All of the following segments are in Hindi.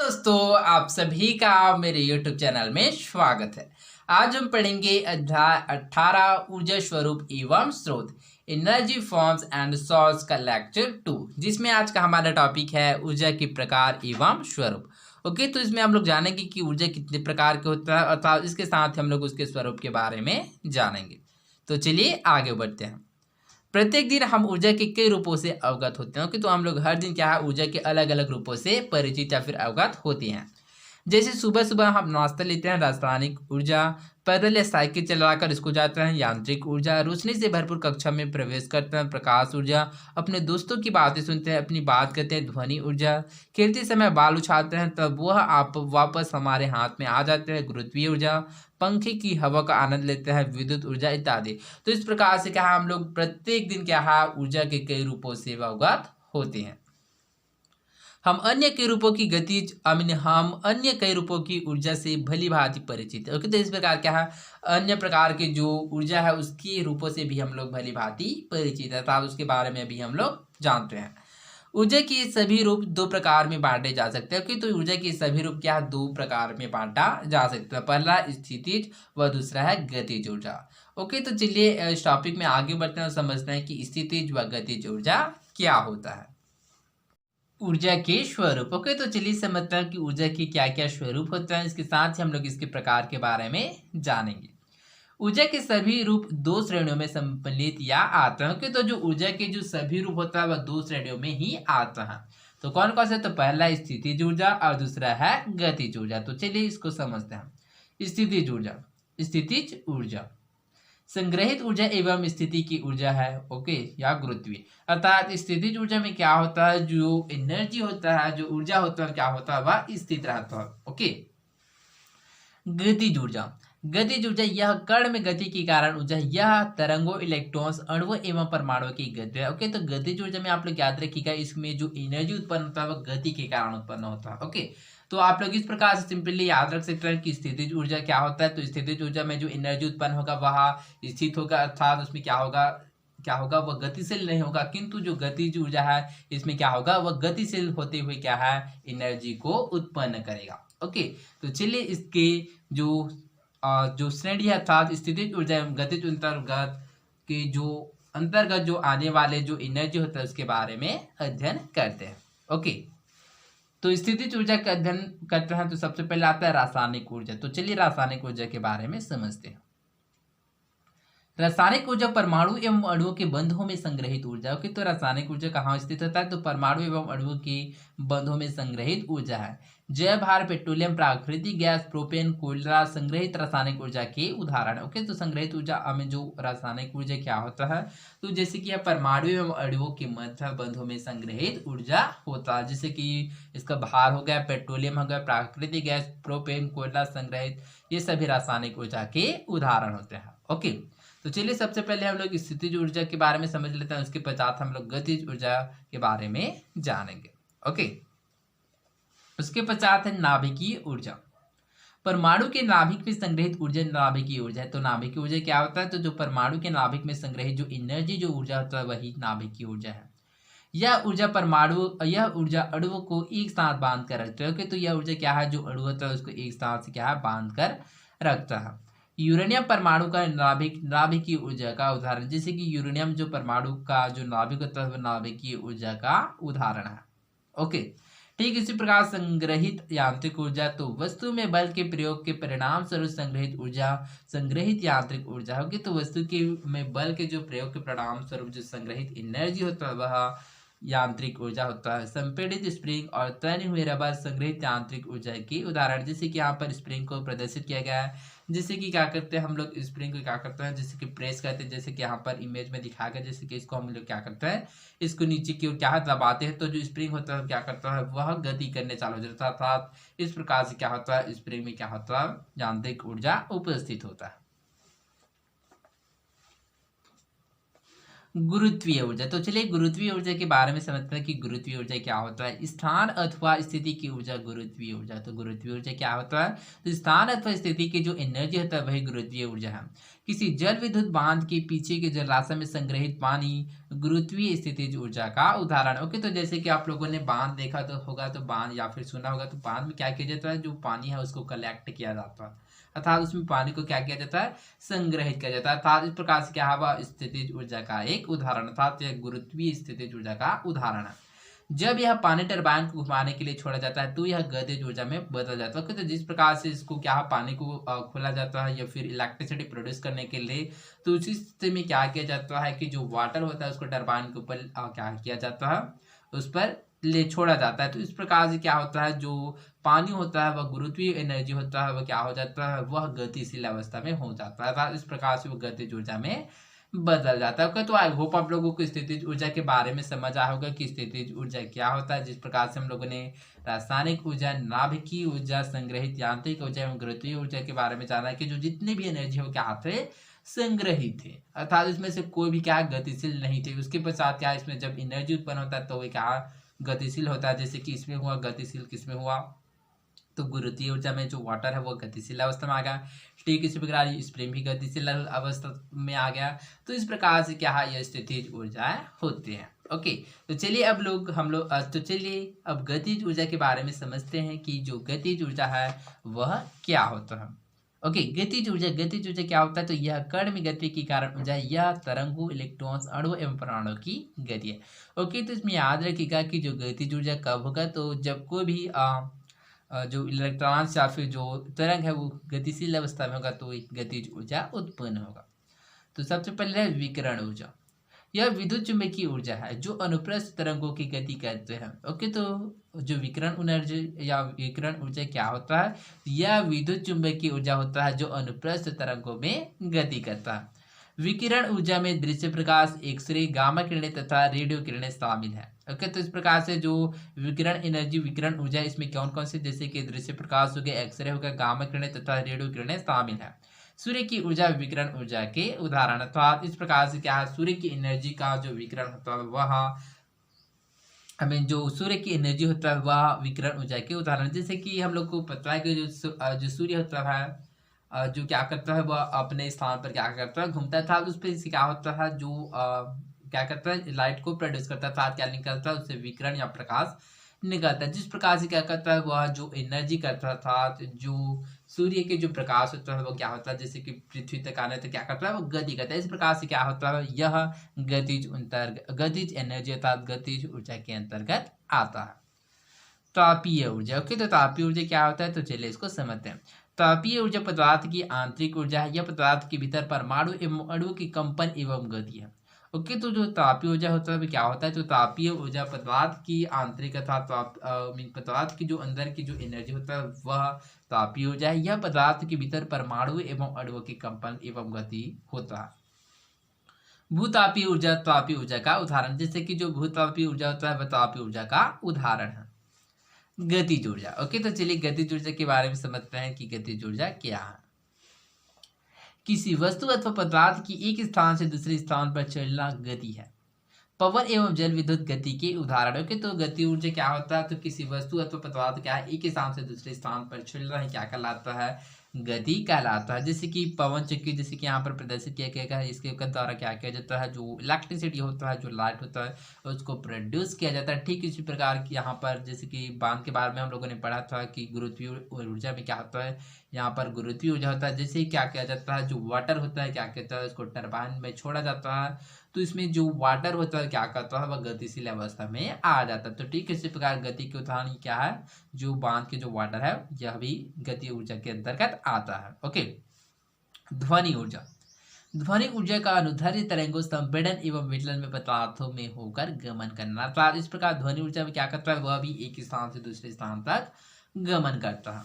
दोस्तों, आप सभी का मेरे YouTube चैनल में स्वागत है। आज हम पढ़ेंगे अध्याय 18 ऊर्जा स्वरूप एवं स्रोत एनर्जी फॉर्म्स एंड सोर्स का लेक्चर 2, जिसमें आज का हमारा टॉपिक है ऊर्जा के प्रकार एवं स्वरूप। ओके, तो इसमें हम लोग जानेंगे कि ऊर्जा कितने प्रकार के होता है अर्थात इसके साथ हम लोग उसके स्वरूप के बारे में जानेंगे। तो चलिए आगे बढ़ते हैं। प्रत्येक दिन हम ऊर्जा के कई रूपों से अवगत होते हैं। ओके, तो हम लोग हर दिन क्या है ऊर्जा के अलग अलग रूपों से परिचित या फिर अवगत होते हैं। जैसे सुबह सुबह हम नाश्ता लेते हैं, रासायनिक ऊर्जा। पैदल या साइकिल चलाकर इसको जाते हैं, यांत्रिक ऊर्जा। रोशनी से भरपूर कक्षा में प्रवेश करते हैं, प्रकाश ऊर्जा। अपने दोस्तों की बातें सुनते हैं, अपनी बात करते हैं, ध्वनि ऊर्जा। खेलते समय बाल उछालते हैं तब वह आप वापस हमारे हाथ में आ जाते हैं, गुरुत्वीय ऊर्जा। पंखे की हवा का आनंद लेते हैं, विद्युत ऊर्जा इत्यादि। तो इस प्रकार से क्या है हम लोग प्रत्येक दिन क्या है ऊर्जा के कई रूपों से अवगत होते हैं। हम अन्य कई रूपों की गतिज हम अन्य कई रूपों की ऊर्जा से भली भांति परिचित है। ओके, तो इस प्रकार क्या है अन्य प्रकार के जो ऊर्जा है उसकी रूपों से भी हम लोग भली भांति परिचित है, अर्थात उसके बारे में भी हम लोग जानते हैं। ऊर्जा के सभी रूप दो प्रकार में बांटे जा सकते हैं। ओके, तो ऊर्जा के सभी रूप क्या है दो प्रकार में बांटा जा सकता है। पहला स्थितिज व दूसरा है गतिज ऊर्जा। ओके, तो चलिए इस टॉपिक में आगे बढ़ते हैं और समझते हैं कि स्थितिज व गतिज ऊर्जा क्या होता है। ऊर्जा के स्वरूप। ओके, तो चलिए समझते हैं कि ऊर्जा के क्या क्या स्वरूप होते हैं। इसके साथ ही हम लोग इसके प्रकार के बारे में जानेंगे। ऊर्जा के सभी रूप दो श्रेणियों में सम्मिलित या आते हैं। तो जो ऊर्जा के जो सभी रूप होता है वह दो श्रेणियों में ही आता है। तो कौन कौन से? तो पहला स्थितिज ऊर्जा और दूसरा है गतिज ऊर्जा। तो चलिए इसको समझते हैं। स्थितिज ऊर्जा। स्थितिज ऊर्जा संग्रहित ऊर्जा एवं स्थिति की ऊर्जा है। ओके, या गुरुत्वीय। अर्थात स्थितिज ऊर्जा में क्या होता है जो एनर्जी होता है, जो ऊर्जा होता है क्या होता है वह स्थित रहता है। ओके, गतिज ऊर्जा। गतिज ऊर्जा यह कण में गति के कारण ऊर्जा, यह तरंगों, इलेक्ट्रॉन्स, अणुओं एवं परमाणुओं की गति है। ओके, तो गतिज ऊर्जा में आप लोग याद रखिएगा इसमें जो एनर्जी उत्पन्न होता है वह गति के कारण उत्पन्न होता है। ओके, तो आप लोग इस प्रकार से सिंपली याद रख सकते हैं कि स्थितिज ऊर्जा क्या होता है। तो स्थितिज ऊर्जा में जो एनर्जी उत्पन्न होगा वह स्थित होगा, अर्थात उसमें क्या होगा वह गतिशील नहीं होगा, किंतु जो गतिज ऊर्जा है इसमें क्या होगा वह गतिशील होते हुए क्या है एनर्जी को उत्पन्न करेगा। ओके, तो चलिए इसके जो श्रेणी है अर्थात स्थितिज ऊर्जा एवं गतिज अंतर्गत के जो अंतर्गत जो आने वाले जो एनर्जी होता है उसके बारे में अध्ययन करते हैं। ओके, तो स्थितिज ऊर्जा का अध्ययन करते हैं तो सबसे पहले आता है रासायनिक ऊर्जा। तो चलिए रासायनिक ऊर्जा के बारे में समझते हैं। रासायनिक ऊर्जा परमाणु एवं अणुओं के बंधों में संग्रहित ऊर्जा। ओके, तो रासायनिक ऊर्जा कहाँ स्थित होता है? तो परमाणु एवं अणुओं के बंधों में संग्रहित ऊर्जा है। जैव भार, पेट्रोलियम, प्राकृतिक गैस, प्रोपेन, कोयला संग्रहित रासायनिक ऊर्जा के उदाहरण। ओके, तो संग्रहित ऊर्जा में जो रासायनिक ऊर्जा क्या होता है तो जैसे कि परमाणु एवं अणुओं के मध्य बंधों में संग्रहित ऊर्जा होता है। जैसे कि इसका भार हो गया, पेट्रोलियम हो गया, प्राकृतिक गैस, प्रोपेन, कोयला संग्रहित, ये सभी रासायनिक ऊर्जा के उदाहरण होते हैं। ओके, तो चलिए सबसे पहले हम लोग स्थितिज ऊर्जा के बारे में समझ लेते हैं, उसके पश्चात हम लोग गतिज ऊर्जा के बारे में जानेंगे। ओके, उसके पश्चात है नाभिकीय ऊर्जा। परमाणु के नाभिक में संग्रहित ऊर्जा नाभिकीय ऊर्जा है। तो नाभिकीय ऊर्जा क्या होता है? तो जो परमाणु के नाभिक में संग्रहित जो एनर्जी जो ऊर्जा होता है वही नाभिकीय ऊर्जा है। यह ऊर्जा अणुओं को एक साथ बांध कर रखता है। ओके, तो यह ऊर्जा क्या है जो अणु होता है उसको एक साथ से क्या है बांध कर रखता है। यूरेनियम परमाणु का नाभिकीय ऊर्जा का उदाहरण। जैसे कि यूरेनियम जो परमाणु का जो नाभिक होता है वह नाभिकीय ऊर्जा का उदाहरण है। ओके, ठीक इसी प्रकार संग्रहित यांत्रिक ऊर्जा। तो वस्तु में बल के प्रयोग के परिणाम स्वरूप संग्रहित यांत्रिक ऊर्जा होगी। तो वस्तु के में बल के जो प्रयोग के परिणाम स्वरूप जो संग्रहित एनर्जी होता है वह यांत्रिक ऊर्जा होता है। संपीड़ित स्प्रिंग और तन्य हुए रबर संग्रहित यांत्रिक ऊर्जा की उदाहरण। जैसे कि यहाँ पर स्प्रिंग को प्रदर्शित किया गया है। जैसे कि क्या करते हैं हम लोग स्प्रिंग को क्या करते हैं जैसे कि प्रेस करते हैं, जैसे कि यहाँ पर इमेज में दिखाया गया। जैसे कि इसको हम लोग क्या करते हैं इसको नीचे की ओर क्या दबाते हैं तो जो स्प्रिंग होता है क्या करता है वह गति करने चालू हो जाता है। अर्थात इस प्रकार से क्या होता है स्प्रिंग में क्या होता है यांत्रिक ऊर्जा उपस्थित होता है। गुरुत्वीय ऊर्जा। तो चलिए गुरुत्वीय ऊर्जा के बारे में समझते हैं कि गुरुत्वीय ऊर्जा क्या होता है। स्थान अथवा स्थिति की ऊर्जा गुरुत्वीय ऊर्जा। तो गुरुत्वीय ऊर्जा क्या होता है? तो स्थान अथवा स्थिति की जो एनर्जी होता है वही गुरुत्वीय ऊर्जा है। किसी जल विद्युत बांध के पीछे के जलाशय में संग्रहित पानी गुरुत्वीय स्थितिज ऊर्जा का उदाहरण। ओके, तो जैसे कि आप लोगों ने बांध देखा तो होगा, तो बांध या फिर सुना होगा, तो बांध में क्या किया जाता है, जो पानी है उसको कलेक्ट किया जाता है, अर्थात उसमें पानी को क्या किया जाता है, संग्रहित किया जाता है। अर्थात इस प्रकार से क्या है, स्थितिज ऊर्जा का एक उदाहरण, अर्थात यह गुरुत्वीय स्थितिज ऊर्जा का उदाहरण है। जब यह पानी टरबाइन को घुमाने के लिए छोड़ा जाता है तो यह गतिज ऊर्जा में बदल जाता है। तो जिस प्रकार से इसको क्या है, पानी को खोला जाता है या फिर इलेक्ट्रिसिटी प्रोड्यूस करने के लिए, तो उसी स्थिति में क्या किया जाता है कि जो वाटर होता है उसको टरबाइन के ऊपर क्या किया जाता है, उस पर ले छोड़ा जाता है। तो इस प्रकार से क्या होता है, जो पानी होता है वह गुरुत्वीय एनर्जी होता है, वह क्या हो जाता है, वह गतिशील अवस्था में हो जाता है। इस प्रकार से वह गतिज ऊर्जा में बदल जाता है। ओके, तो आई होप आप लोगों को स्थितिज ऊर्जा के बारे में समझ आया होगा कि स्थितिज ऊर्जा क्या होता है। जिस प्रकार से हम लोगों ने रासायनिक ऊर्जा, नाभिकीय ऊर्जा, संग्रहित यांत्रिक ऊर्जा एवं गुरुत्वीय ऊर्जा के बारे में जाना कि जो जितनी भी एनर्जी हो क्या थे, संग्रहित थे, अर्थात इसमें से कोई भी क्या गतिशील नहीं थे। उसके पश्चात क्या इसमें जब एनर्जी उत्पन्न होता है तो वह क्या गतिशील होता है। जैसे कि इसमें हुआ गतिशील, किसमें हुआ, तो गुरुत्वीय ऊर्जा में जो वाटर है वो गतिशील अवस्था में आ गया। ठीक इसी प्रकार स्प्रिंग भी गतिशील अवस्था में आ गया। तो इस प्रकार से क्या है, यह स्थितिज ऊर्जाएं होती हैं। ओके, तो चलिए अब गतिज ऊर्जा के बारे में समझते हैं कि जो गतिज ऊर्जा है वह क्या होता है। ओके, गतिज ऊर्जा क्या होता है, तो यह कण में गति के कारण ऊर्जा, यह तरंगों, इलेक्ट्रॉन्स, अणु एवं परमाणु की गति है। ओके, तो इसमें याद रखिएगा कि जो गतिज ऊर्जा कब होगा, तो जब कोई भी जो इलेक्ट्रॉन्स या फिर जो तरंग है वो गतिशील अवस्था में होगा तो गतिज ऊर्जा उत्पन्न होगा। तो सबसे पहले है विकिरण ऊर्जा। यह विद्युत चुंबकीय ऊर्जा है जो अनुप्रस्थ तरंगों की गति करते हैं। ओके, तो जो विकिरण ऊर्जा क्या होता है, यह विद्युत चुंबकीय ऊर्जा होता है जो अनुप्रस्थ तरंगों में गति करता है। विकिरण ऊर्जा में दृश्य प्रकाश, एक्सरे, गामा किरणें तथा रेडियो किरणें शामिल है। ओके, तो इस प्रकार से जो विकिरण ऊर्जा इसमें कौन कौन से, जैसे कि दृश्य प्रकाश हो गया, एक्सरे हो गया, गामा किरणें तथा रेडियो किरणें शामिल है। सूर्य की ऊर्जा विकिरण ऊर्जा के उदाहरण, अर्थात इस प्रकार से क्या है, सूर्य की एनर्जी का जो विकिरण होता है वह जो सूर्य की एनर्जी होता है वह विकिरण ऊर्जा के उदाहरण। जैसे कि हम लोग को पता है कि जो सूर्य होता है जो क्या करता है, वह अपने स्थान पर क्या करता है, घूमता था, उस पर क्या होता है, जो क्या करता है, लाइट को प्रोड्यूस करता था, क्या निकलता है, उससे विकिरण या प्रकाश निकलता है। जिस प्रकार से क्या करता है, वह जो एनर्जी करता था, जो सूर्य के जो प्रकाश होता है वो क्या होता है, जैसे कि पृथ्वी तक आने तक क्या करता है, वो गति करता है। इस प्रकार से क्या होता है, यह गतिज एनर्जी अर्थात गतिज ऊर्जा के अंतर्गत आता है। तापीय ऊर्जा। ओके, तो तापीय ऊर्जा क्या होता है, तो चलिए इसको समझते हैं। तापीय ऊर्जा पदार्थ की आंतरिक ऊर्जा है। यह पदार्थ के भीतर परमाणु एवं अणु की कंपन एवं गति है। ओके, तो जो तापीय ऊर्जा होता है क्या होता है, तो तापीय ऊर्जा पदार्थ की आंतरिक अर्थात पदार्थ की जो अंदर की जो एनर्जी होता है वह तापीय ऊर्जा है। यह पदार्थ के भीतर परमाणु एवं अणुओं की कंपन एवं गति होता है। भूतापीय ऊर्जा तापीय ऊर्जा का उदाहरण, जैसे कि जो भूतापीय ऊर्जा होता है वह तापीय ऊर्जा का उदाहरण है। गतिज ऊर्जा। ओके, तो चलिए गतिज ऊर्जा के बारे में समझते हैं कि गतिज ऊर्जा क्या है। किसी वस्तु अथवा पदार्थ की एक स्थान से दूसरे स्थान पर चलना गति है। पवन एवं जल विद्युत गति के उदाहरण। ओके, तो गति ऊर्जा क्या होता है, तो किसी वस्तु अथवा पदार्थ क्या है, एक स्थान से दूसरे स्थान पर चलना है, क्या कहलाता है, गति कहलाता है। जैसे कि पवन चक्की, जैसे कि यहाँ पर प्रदर्शित किया गया है, इसके द्वारा क्या किया जाता है, जो इलेक्ट्रिसिटी होता है, जो लाइट होता है, उसको प्रोड्यूस किया जाता है। ठीक इसी प्रकार की यहाँ पर जैसे कि बांध के बारे में हम लोगों ने पढ़ा था कि गुरुत्वीय ऊर्जा में क्या होता है, यहाँ पर गुरुत्वीय ऊर्जा होता है। जैसे क्या किया जाता है, जो वाटर होता है क्या कहता है, उसको टरबाइन में छोड़ा जाता है, तो इसमें जो वाटर होता है क्या करता है, वह गतिशील अवस्था में आ जाता है। तो ठीक इसी प्रकार गति के उदाहरण क्या है, जो बांध के जो वाटर है यह भी गति ऊर्जा के अंतर्गत आता है। ओके, ध्वनि ऊर्जा। ध्वनि ऊर्जा का अनुदैर्ध्य तरंगों संपीड़न एवं विचलन में पदार्थों में होकर गमन करना। तो इस प्रकार ध्वनि ऊर्जा में क्या करता है, वह भी एक स्थान से दूसरे स्थान तक गमन करता है।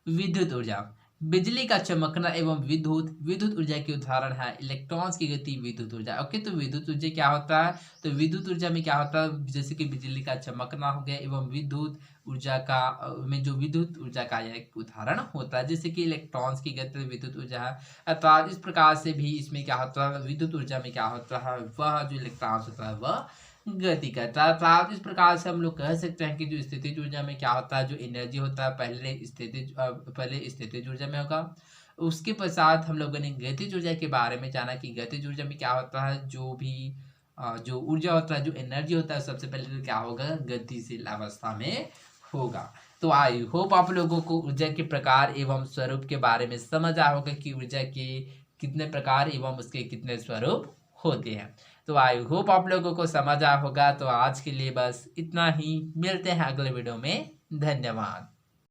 विद्युत ऊर्जा। बिजली का चमकना एवं विद्युत ऊर्जा के उदाहरण है इलेक्ट्रॉन्स की गति, विद्युत ऊर्जा। ओके, तो विद्युत ऊर्जा क्या होता है, तो विद्युत ऊर्जा में क्या होता है, जैसे कि बिजली का चमकना हो गया एवं विद्युत ऊर्जा का में जो विद्युत ऊर्जा का एक उदाहरण होता है, जैसे कि इलेक्ट्रॉन्स की गति विद्युत ऊर्जा है। अर्थात इस प्रकार से भी इसमें क्या होता है, विद्युत ऊर्जा में क्या होता है, वह जो इलेक्ट्रॉन्स होता है वह गति करता है। अर्थात इस प्रकार से हम लोग कह सकते हैं कि जो स्थितिज ऊर्जा में क्या होता है, जो एनर्जी होता है पहले स्थितिज ऊर्जा में होगा, उसके पश्चात हम लोगों ने गतिज ऊर्जा के बारे में जाना कि गतिज ऊर्जा में क्या होता है। जो ऊर्जा होता है, जो एनर्जी होता है, सबसे पहले तो क्या होगा, गतिशील अवस्था में होगा। तो आई होप आप लोगों को ऊर्जा के प्रकार एवं स्वरूप के बारे में समझ आया होगा कि ऊर्जा के कितने प्रकार एवं उसके कितने स्वरूप होते हैं। तो आई होप आप लोगों को समझ आया होगा। तो आज के लिए बस इतना ही, मिलते हैं अगले वीडियो में। धन्यवाद।